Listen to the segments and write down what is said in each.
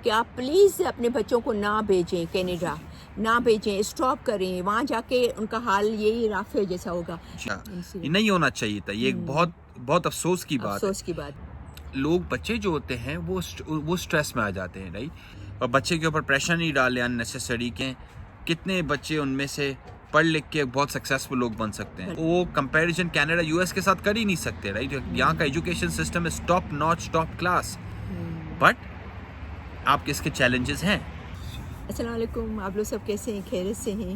कि आप प्लीज़ अपने बच्चों को ना भेजें कनाडा, ना भेजें, स्टॉप करें, वहाँ जाके उनका हाल यही राफ़े जैसा होगा। ये नहीं होना चाहिए था। ये एक बहुत बहुत अफसोस की बात है। अफ़सोस की बात। लोग बच्चे जो होते हैं वो स्ट्रेस में आ जाते हैं, राइट? और बच्चे के ऊपर प्रेशर नहीं डालें अननेसेसरी के। कितने बच्चे उनमें से पढ़ लिख के बहुत सक्सेसफुल लोग बन सकते हैं। वो कंपैरिजन कनाडा यूएस के साथ कर ही नहीं सकते, राइट? यहाँ का education system is top notch, top class. But आपके इसके चैलेंजेस हैं। अस्सलाम वालेकुम, आप लोग सब कैसे हैं? खैरियत से हैं?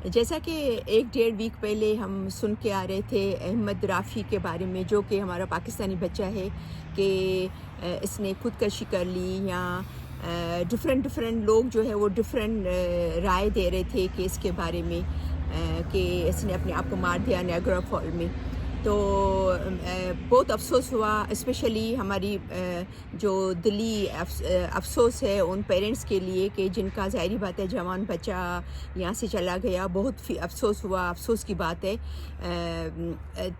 जैसा कि 1-1.5 वीक पहले हम सुन के आ रहे थे अहमद राफ़ी के बारे में, जो कि हमारा पाकिस्तानी बच्चा है, कि इसने खुदकशी कर ली, या डिफरेंट लोग जो है वो डिफरेंट राय दे रहे थे कि इसके बारे में, कि इसने अपने आप को मार दिया नायग्रा फॉल में। तो बहुत अफसोस हुआ, स्पेशली हमारी जो दिली अफसोस है उन पेरेंट्स के लिए कि जिनका ज़ाहिरी बात है जवान बच्चा यहाँ से चला गया। बहुत अफसोस हुआ, अफसोस की बात है।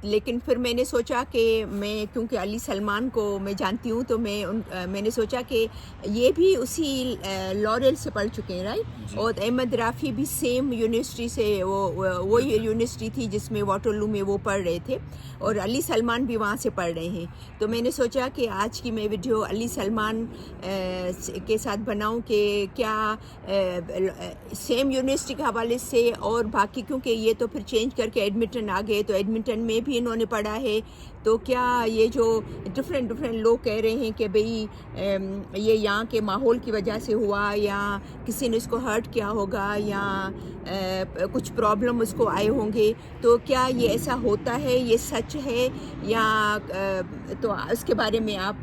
लेकिन फिर मैंने सोचा कि मैं, क्योंकि अली सलमान को मैं जानती हूँ, तो मैंने सोचा कि ये भी उसी लॉरेल से पढ़ चुके हैं, राइट? और अहमद राफ़ी भी सेम यूनिवर्सिटी से, वो यूनिवर्सिटी थी जिसमें वाटरलू में वो पढ़ रहे थे, और अली सलमान भी वहाँ से पढ़ रहे हैं। तो मैंने सोचा कि आज की मैं वीडियो अली सलमान के साथ बनाऊं कि क्या सेम यूनिवर्सिटी के हवाले से, और बाकी, क्योंकि ये तो फिर चेंज करके एडमिंटन आ गए, तो एडमिंटन में भी इन्होंने पढ़ा है। तो क्या ये जो डिफरेंट लोग कह रहे हैं कि भाई ये यहाँ के माहौल की वजह से हुआ, या किसी ने इसको हर्ट किया होगा, या कुछ प्रॉब्लम उसको आए होंगे, तो क्या ये ऐसा होता है, ये सच है, या तो उसके बारे में आप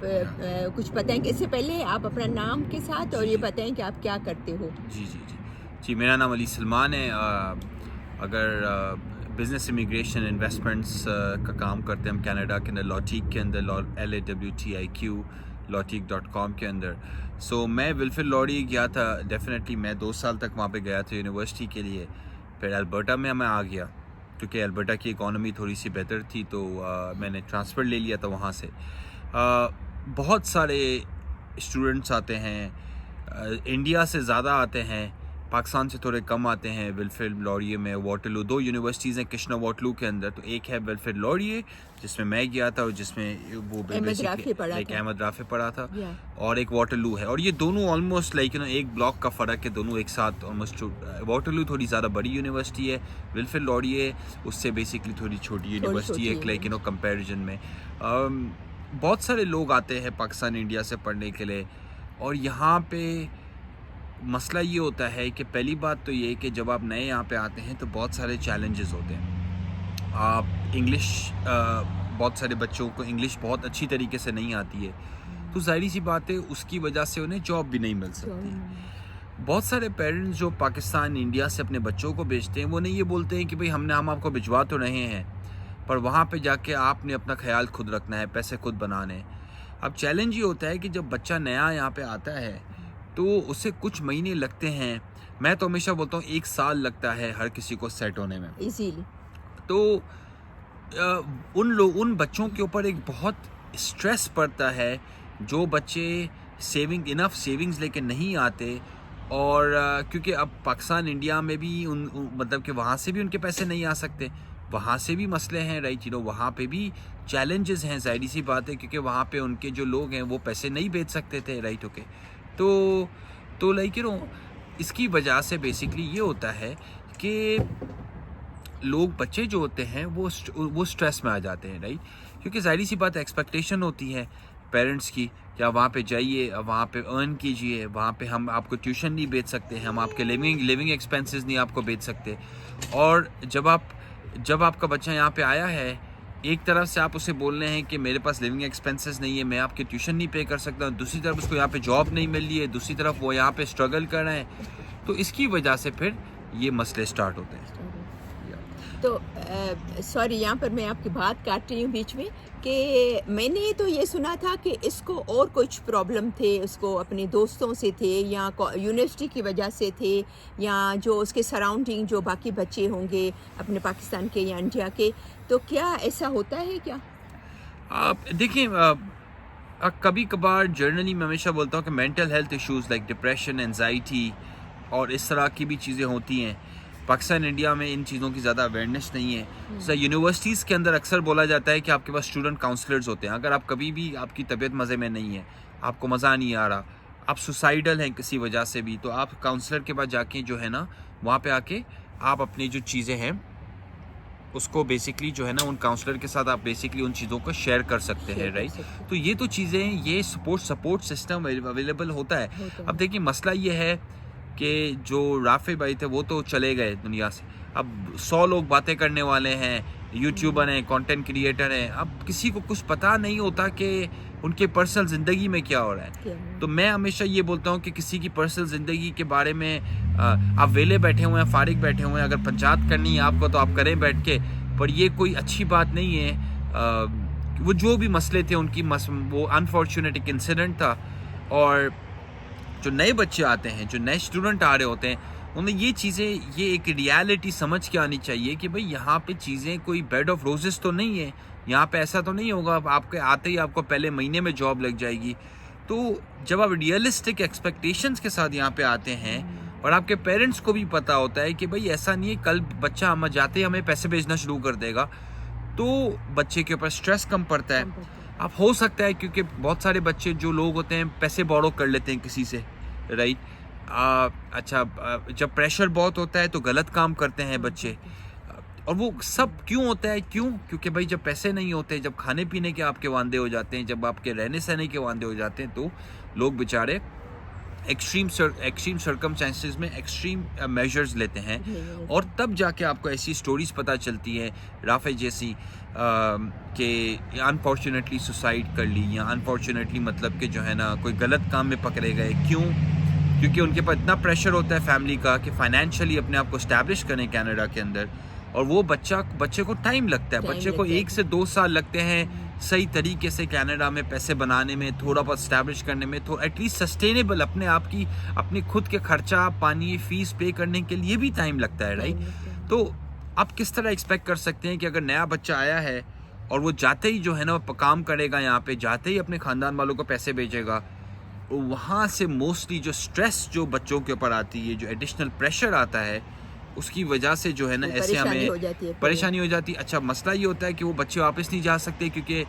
कुछ बताएं। इससे पहले आप अपना नाम के साथ और ये बताएं कि आप क्या करते हो। जी, मेरा नाम अली सलमान है। अगर बिज़नेस इमिग्रेशन इन्वेस्टमेंट्स का काम करते हैं हम कनाडा के अंदर, लॉटीक के अंदर, LAWTIQ lawteak.com के अंदर। सो मैं विल्फ्रेड लॉरी गया था। डेफिनेटली मैं 2 साल तक वहाँ पे गया था यूनिवर्सिटी के लिए। फिर अल्बर्टा में मैं आ गया, क्योंकि अल्बर्टा की इकोनॉमी थोड़ी सी बेहतर थी, तो मैंने ट्रांसफ़र ले लिया था वहाँ से। बहुत सारे स्टूडेंट्स आते हैं, इंडिया से ज़्यादा आते हैं, पाकिस्तान से थोड़े कम आते हैं। विल्फ्रेड लॉरिए में वाटरलू 2 यूनिवर्सिटीज़ हैं किश्नर वाटरलू के अंदर। तो एक है विल्फ्रेड लॉरिए जिसमें मैं गया था, और जिसमें वो अहमद राफ़ी पढ़ा था, और एक वाटरलू है। और ये दोनों ऑलमोस्ट लाइक एक ब्लॉक का फ़र्क है, दोनों एक साथ ऑलमोस्ट। वाटरलू थोड़ी ज़्यादा बड़ी यूनिवर्सिटी है, विल्फ्रेड लॉरिए उससे बेसिकली थोड़ी छोटी यूनिवर्सिटी है, लाइक कंपेरिजन में। बहुत सारे लोग आते हैं पाकिस्तान इंडिया से पढ़ने के लिए, और यहाँ पे मसला ये होता है कि पहली बात तो ये कि जब आप नए यहाँ पे आते हैं तो बहुत सारे चैलेंजेस होते हैं। आप इंग्लिश, बहुत सारे बच्चों को इंग्लिश बहुत अच्छी तरीके से नहीं आती है, तो ज़ाहिर सी बात है उसकी वजह से उन्हें जॉब भी नहीं मिल सकती। बहुत सारे पेरेंट्स जो पाकिस्तान इंडिया से अपने बच्चों को भेजते हैं, वो नहीं ये बोलते हैं कि भाई हम आपको भिजवा तो रहे हैं, पर वहाँ पे जाके आपने अपना ख्याल खुद रखना है, पैसे खुद बनाने। अब चैलेंज ये होता है कि जब बच्चा नया यहाँ पे आता है तो उसे कुछ महीने लगते हैं। मैं तो हमेशा बोलता हूँ 1 साल लगता है हर किसी को सेट होने में इजीली। तो उन बच्चों के ऊपर एक बहुत स्ट्रेस पड़ता है जो बच्चे इनफ सेविंग्स लेके नहीं आते। और क्योंकि अब पाकिस्तान इंडिया में भी मतलब कि वहाँ से भी उनके पैसे नहीं आ सकते, वहाँ से भी मसले हैं, राइट? वहाँ पे भी चैलेंजेस हैं, ज़ाहिर सी बात है, क्योंकि वहाँ पे उनके जो लोग हैं वो पैसे नहीं भेज सकते थे, राइट? ओके, तो लाइक इसकी वजह से बेसिकली ये होता है कि लोग, बच्चे जो होते हैं वो स्ट्रेस में आ जाते हैं, राइट? क्योंकि ज़ाहिर सी बात है, एक्सपेक्टेशन होती है पेरेंट्स की, या वहाँ पे जाइए, वहाँ पे अर्न कीजिए, वहाँ पे हम आपको ट्यूशन नहीं भेज सकते, हम आपके लिविंग एक्सपेंसेस नहीं आपको भेज सकते। और जब आपका बच्चा यहाँ पे आया है, एक तरफ से आप उसे बोल रहे हैं कि मेरे पास लिविंग एक्सपेंसेस नहीं है, मैं आपके ट्यूशन नहीं पे कर सकता, दूसरी तरफ उसको यहाँ पे जॉब नहीं मिल रही है, दूसरी तरफ वो यहाँ पे स्ट्रगल कर रहे हैं, तो इसकी वजह से फिर ये मसले स्टार्ट होते हैं। तो सॉरी, यहाँ पर मैं आपकी बात काट रही हूँ बीच में, कि मैंने तो ये सुना था कि इसको और कुछ प्रॉब्लम थे, उसको अपने दोस्तों से थे, या यूनिवर्सिटी की वजह से थे, या जो उसके सराउंडिंग जो बाकी बच्चे होंगे अपने पाकिस्तान के या इंडिया के, तो क्या ऐसा होता है क्या? आप देखिए, कभी कभार जर्नली मैं हमेशा बोलता हूँ कि mental health issues like depression, anxiety और इस तरह की भी चीज़ें होती हैं। पाकिस्तान इंडिया में इन चीज़ों की ज़्यादा अवेयरनेस नहीं है। सर यूनिवर्सिटीज़ के अंदर अक्सर बोला जाता है कि आपके पास स्टूडेंट काउंसलर्स होते हैं। अगर आप कभी भी आपकी तबीयत मज़े में नहीं है, आपको मज़ा नहीं आ रहा, आप सुसाइडल हैं किसी वजह से भी, तो आप काउंसलर के पास जाके जो है ना वहाँ पे आके आप अपनी जो चीज़ें हैं उसको बेसिकली जो है ना उन काउंसलर के साथ आप बेसिकली उन चीज़ों को शेयर कर सकते हैं, राइट। तो ये तो चीज़ें, ये सपोर्ट सिस्टम अवेलेबल होता है। अब देखिए मसला ये है कि जो राफे भाई थे वो तो चले गए दुनिया से। अब 100 लोग बातें करने वाले हैं, यूट्यूबर हैं, कंटेंट क्रिएटर हैं। अब किसी को कुछ पता नहीं होता कि उनके पर्सनल ज़िंदगी में क्या हो रहा है। तो मैं हमेशा ये बोलता हूँ कि किसी की पर्सनल ज़िंदगी के बारे में आप वेले बैठे हुए हैं, फारिग बैठे हुए हैं, अगर पंचायत करनी है आपको तो आप करें बैठ के, पर ये कोई अच्छी बात नहीं है। वो जो भी मसले थे उनकी वो अनफॉर्चुनेट एक इंसिडेंट था। और जो नए बच्चे आते हैं, जो नए स्टूडेंट आ रहे होते हैं, उन्हें ये चीज़ें, ये एक रियलिटी समझ के आनी चाहिए कि भाई यहाँ पे चीज़ें कोई बेड ऑफ रोजेस तो नहीं है। यहाँ पे ऐसा तो नहीं होगा आपके आते ही आपको पहले महीने में जॉब लग जाएगी। तो जब आप रियलिस्टिक एक्सपेक्टेशंस के साथ यहाँ पे आते हैं और आपके पेरेंट्स को भी पता होता है कि भाई ऐसा नहीं है कल बच्चा हम जाते ही हमें पैसे भेजना शुरू कर देगा, तो बच्चे के ऊपर स्ट्रेस कम पड़ता है। अब हो सकता है क्योंकि बहुत सारे बच्चे जो लोग होते हैं पैसे बोरो कर लेते हैं किसी से, राइट। जब प्रेशर बहुत होता है तो गलत काम करते हैं बच्चे। और वो सब क्यों होता है? क्योंकि भाई जब पैसे नहीं होते, जब खाने पीने के आपके वांदे हो जाते हैं, जब आपके रहने सहने के वांदे हो जाते हैं, तो लोग बेचारे एक्सट्रीम सर्कमस्टेंसेस में एक्सट्रीम मेजर्स लेते हैं। और तब जाके आपको ऐसी स्टोरीज पता चलती है राफे जैसी कि अनफॉर्चुनेटली सुसाइड कर ली, या अनफॉर्चुनेटली मतलब कि जो है ना कोई गलत काम में पकड़े गए। क्योंकि उनके पास इतना प्रेशर होता है फैमिली का कि फाइनेंशियली अपने आप को इस्टेब्लिश करें कनाडा के अंदर, और वो बच्चे को टाइम लगता है। बच्चे को 1 से 2 साल लगते हैं सही तरीके से कनाडा में पैसे बनाने में, थोड़ा बहुत इस्टेब्लिश करने में, तो एटलीस्ट सस्टेनेबल अपने खुद के खर्चा पानी फीस पे करने के लिए भी टाइम लगता है, राइट। तो आप किस तरह एक्सपेक्ट कर सकते हैं कि अगर नया बच्चा आया है और वो जाते ही जो है ना वो काम करेगा यहाँ पे, जाते ही अपने ख़ानदान वालों को पैसे भेजेगा, वहाँ से मोस्टली जो स्ट्रेस जो बच्चों के ऊपर आती है, जो एडिशनल प्रेशर आता है, उसकी वजह से जो है ना ऐसे हमें परेशानी हो जाती है। अच्छा, मसला ये होता है कि वो बच्चे वापस नहीं जा सकते क्योंकि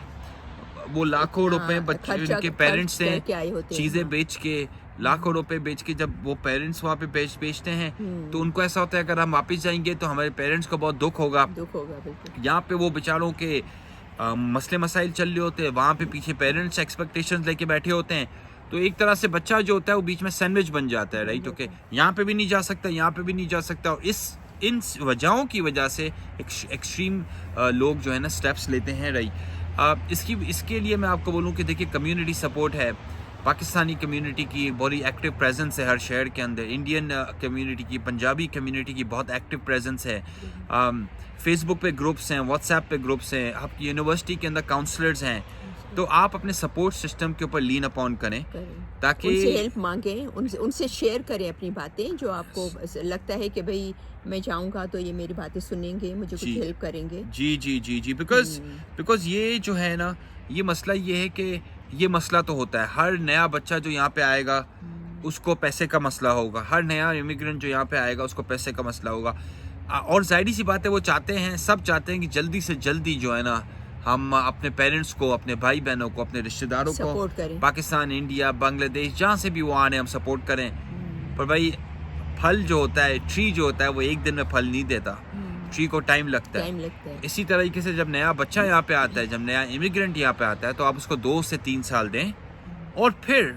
वो लाखों रुपए बच्चे उनके पेरेंट्स ने चीज़ें बेच के, लाखों रुपए बेच के जब वो पेरेंट्स वहाँ पे बेचते हैं, तो उनको ऐसा होता है अगर हम वापस जाएंगे तो हमारे पेरेंट्स को बहुत दुख होगा। यहाँ पे वो बेचारों के मसले मसाइल चल रहे होते हैं, वहाँ पे पीछे पेरेंट्स एक्सपेक्टेशंस लेके बैठे होते हैं। तो एक तरह से बच्चा जो होता है वो बीच में सैंडविच बन जाता है, राइट। ओके, यहाँ पे भी नहीं जा सकता, यहाँ पे भी नहीं जा सकता। और इन वजहों की वजह से एक्सट्रीम लोग जो है ना स्टेप्स लेते हैं, राइट। इसके लिए मैं आपको बोलूँ कि देखिए कम्युनिटी सपोर्ट है, पाकिस्तानी कम्युनिटी की बड़ी एक्टिव प्रेजेंस है हर शहर के अंदर, इंडियन कम्युनिटी की, पंजाबी कम्युनिटी की बहुत एक्टिव प्रेजेंस है। फेसबुक पे ग्रुप्स हैं, व्हाट्सएप पे ग्रुप्स हैं, आपकी यूनिवर्सिटी के अंदर काउंसलर्स हैं। तो आप अपने सपोर्ट सिस्टम के ऊपर लीन अपॉन करें ताकि उनसे हेल्प मांगें, उनसे शेयर करें अपनी बातें जो आपको लगता है कि भाई मैं जाऊंगा तो ये मेरी बातें सुनेंगे, मुझे कुछ हेल्प करेंगे। जी बिकॉज ये जो है ना, ये मसला ये है कि ये मसला तो होता है, हर नया बच्चा जो यहाँ पे आएगा उसको पैसे का मसला होगा, हर नया इमिग्रेंट जो यहाँ पे आएगा उसको पैसे का मसला होगा। और जाहिर सी बात है वो चाहते हैं, सब चाहते हैं कि जल्दी से जल्दी जो है ना हम अपने पेरेंट्स को, अपने भाई बहनों को, अपने रिश्तेदारों को, पाकिस्तान, इंडिया, बांग्लादेश, जहाँ से भी वो आने हम सपोर्ट करें। पर भाई फल जो होता है, ट्री जो होता है, वो एक दिन में फल नहीं देता, ट्री को टाइम लगता है। इसी तरीके से जब नया बच्चा यहाँ पे आता है, जब नया इमिग्रेंट यहाँ पे आता है, तो आप उसको 2 से 3 साल दें और फिर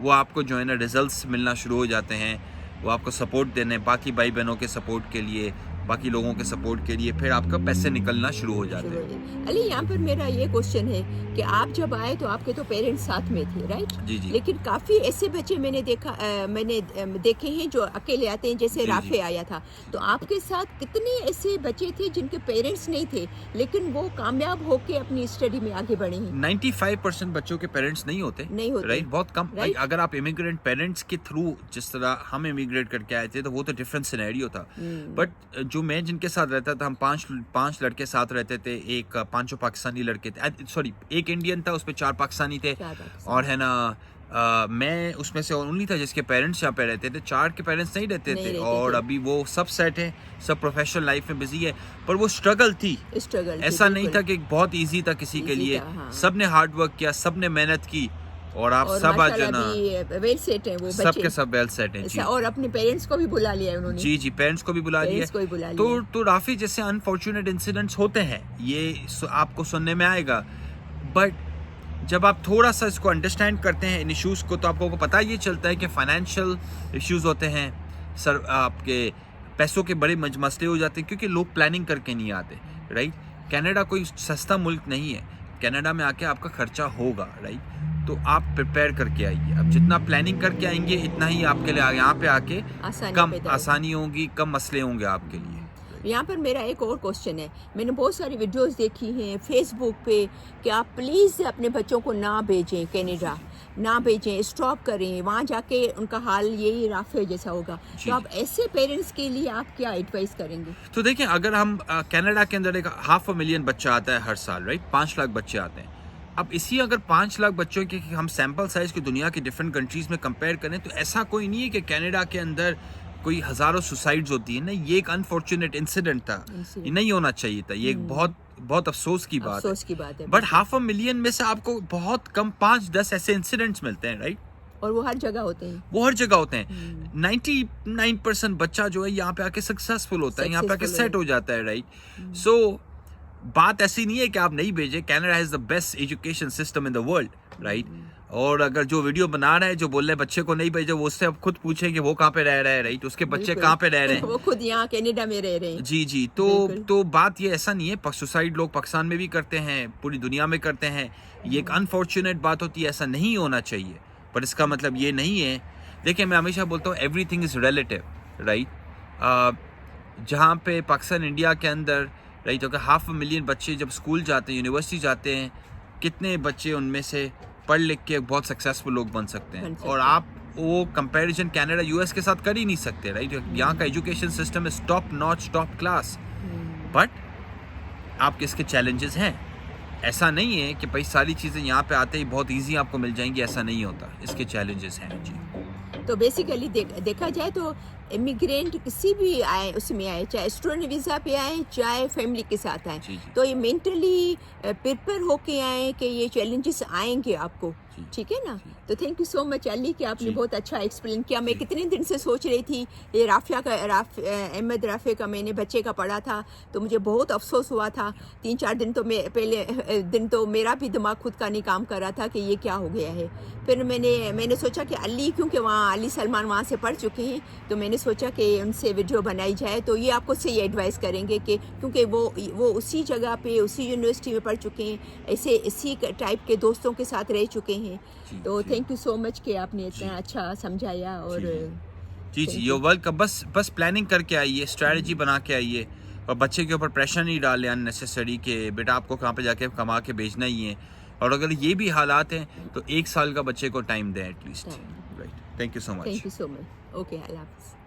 वो आपको जो है ना रिजल्ट्स मिलना शुरू हो जाते हैं। वो आपको सपोर्ट देने, बाकी भाई बहनों के सपोर्ट के लिए, बाकी लोगों के सपोर्ट के लिए, फिर आपका पैसे निकलना शुरू हो जाते हैं। अली, यहाँ पर मेरा ये क्वेश्चन है कि आप जब आए तो आपके तो पेरेंट्स साथ में थे, राइट? जी। लेकिन काफ़ी ऐसे बच्चे मैंने देखे हैं जो अकेले आते हैं, जैसे राफे आया था। तो आपके साथ कितने ऐसे बच्चे थे जिनके पेरेंट्स नहीं थे लेकिन वो कामयाब होके अपनी स्टडी में आगे बढ़े हैं? 95% बच्चों के पेरेंट्स नहीं होते, राइट, बहुत कम। अगर आप इमिग्रेंट पेरेंट्स के थ्रू, जिस तरह हम इमिग्रेट करके आए थे, तो वो तो डिफरेंट सिनेरियो था। बट जो मैं जिनके साथ रहता था, हम पांच लड़के साथ रहते थे, एक पांचों पाकिस्तानी लड़के थे, सॉरी एक इंडियन था, उस पर 4 पाकिस्तानी थे, और है ना मैं उसमें से ओनली था जिसके पेरेंट्स यहाँ पे रहते थे, 4 के पेरेंट्स नहीं रहते थे, और अभी वो सब सेट है, सब प्रोफेशनल लाइफ में बिजी है, पर वो स्ट्रगल थी, ऐसा नहीं था कि बहुत इजी था किसी के लिए, सब ने हार्ड वर्क किया, सब ने मेहनत की, और आप सब आज ना वेल सेट हैं वो बच्चे, सबके सब वेल सेट हैं जी, और अपने पेरेंट्स को भी बुला लिया उन्होंने, जी पेरेंट्स को भी बुला लिया। तो राफी जैसे अनफॉर्चुनेट इंसिडेंट्स होते हैं, ये आपको सुनने में आएगा, बट जब आप थोड़ा सा इसको अंडरस्टैंड करते हैं इन इश्यूज़ को, तो आपको पता ये चलता है कि फाइनेंशियल इश्यूज़ होते हैं, सर आपके पैसों के बड़े मसले हो जाते हैं, क्योंकि लोग प्लानिंग करके नहीं आते, राइट। कनाडा कोई सस्ता मुल्क नहीं है, कनाडा में आके आपका खर्चा होगा, राइट, तो आप प्रिपेयर करके आइए। अब जितना प्लानिंग करके आएंगे इतना ही आपके लिए यहाँ पे आके कम आसानी होगी, कम मसले होंगे आपके लिए। यहाँ पर मेरा एक और क्वेश्चन है, मैंने बहुत सारी वीडियोस देखी हैं फेसबुक पे कि आप प्लीज़ अपने बच्चों को ना भेजें कनाडा, ना भेजें, स्टॉप करें, वहाँ जाके उनका हाल यही राफे जैसा होगा। तो आप ऐसे पेरेंट्स के लिए आप क्या एडवाइस करेंगे? तो देखिए, अगर हम कनाडा के अंदर एक 500,000 बच्चा आता है हर साल, राइट, 5 लाख बच्चे आते हैं। अब इसी अगर 5 लाख बच्चों के हम सैंपल साइज की दुनिया की डिफरेंट कंट्रीज में कंपेयर करें, तो ऐसा कोई नहीं है कि कनाडा के अंदर कोई हज़ारों सुसाइड्स होती है। नहीं, ये एक अनफॉर्चुनेट इंसिडेंट था, ये नहीं होना चाहिए था, ये एक बहुत बहुत अफसोस की बात है। बट 500,000 में से आपको बहुत कम 5-10 ऐसे इंसिडेंट्स मिलते हैं, राइट, और वो हर जगह होते हैं, 99% बच्चा जो है यहाँ पे आके सक्सेसफुल होता है, यहाँ पे आके सेट हो जाता है, राइट। सो बात ऐसी नहीं है कि आप नहीं भेजें, Canada has the best education system in the world, right. और अगर जो वीडियो बना रहा है, जो बोल रहे हैं बच्चे को नहीं भेजो, वो उससे अब खुद पूछें कि वो कहाँ पे रह रहा है, राइट, उसके बच्चे कहाँ पे रह रहे हैं, वो खुद यहाँ कनाडा में रह रहे हैं। जी तो बात ये ऐसा नहीं है, सुसाइड लोग पाकिस्तान में भी करते हैं, पूरी दुनिया में करते हैं, ये एक अनफॉर्चुनेट बात होती है, ऐसा नहीं होना चाहिए, पर इसका मतलब ये नहीं है। देखिए, मैं हमेशा बोलता हूँ एवरीथिंग इज़ रिलेटिव, राइट। जहाँ पे पाकिस्तान इंडिया के अंदर, राइट, तो 500,000 बच्चे जब स्कूल जाते हैं, यूनिवर्सिटी जाते हैं, कितने बच्चे उनमें से पढ़ लिख के बहुत सक्सेसफुल लोग बन सकते हैं, और आप वो कंपैरिजन कनाडा यूएस के साथ कर ही नहीं सकते, राइट। यहाँ का education system is top notch, top class, but आपके इसके चैलेंजेस हैं। ऐसा नहीं है कि भाई सारी चीज़ें यहाँ पे आते ही बहुत इजी आपको मिल जाएंगी, ऐसा नहीं होता, इसके चैलेंजेस हैं जी। तो बेसिकली देखा जाए तो इमिग्रेंट किसी भी आए उसमें आए, चाहे स्टूडेंट वीज़ा पे आए, चाहे फैमिली के साथ आए, तो ये मेंटली प्रिपेयर होके आए कि ये चैलेंजेस आएंगे आपको, ठीक है ना। तो thank you so much Ali कि आपने बहुत अच्छा एक्सप्लेन किया। मैं कितने दिन से सोच रही थी ये अहमद राफे का मैंने बच्चे का पढ़ा था, तो मुझे बहुत अफसोस हुआ था। 3-4 दिन तो पहले मेरा भी दिमाग खुद का नहीं काम कर रहा था कि ये क्या हो गया है। फिर मैंने सोचा कि अली, क्योंकि वहाँ अली सलमान वहाँ से पढ़ चुके हैं, तो मैंने सोचा कि उनसे वीडियो बनाई जाए, तो ये आपको सही एडवाइस करेंगे कि क्योंकि वो उसी जगह पे उसी यूनिवर्सिटी में पढ़ चुके हैं, ऐसे इसी टाइप के दोस्तों के साथ रह चुके हैं। तो थैंक यू सो मच कि आपने इतना अच्छा समझाया। और जी यो वेलकम। बस प्लानिंग करके आइए, स्ट्रैटेजी बना के आइए, और बच्चे के ऊपर प्रेशर नहीं डालें अननेसेसरी कि बेटा आपको कहाँ पे जाके कमा के भेजना ही है। और अगर ये भी हालात हैं तो 1 साल का बच्चे को टाइम दें at least, right. Thank you so much. Okay, अल्लाह हाफ़िज़।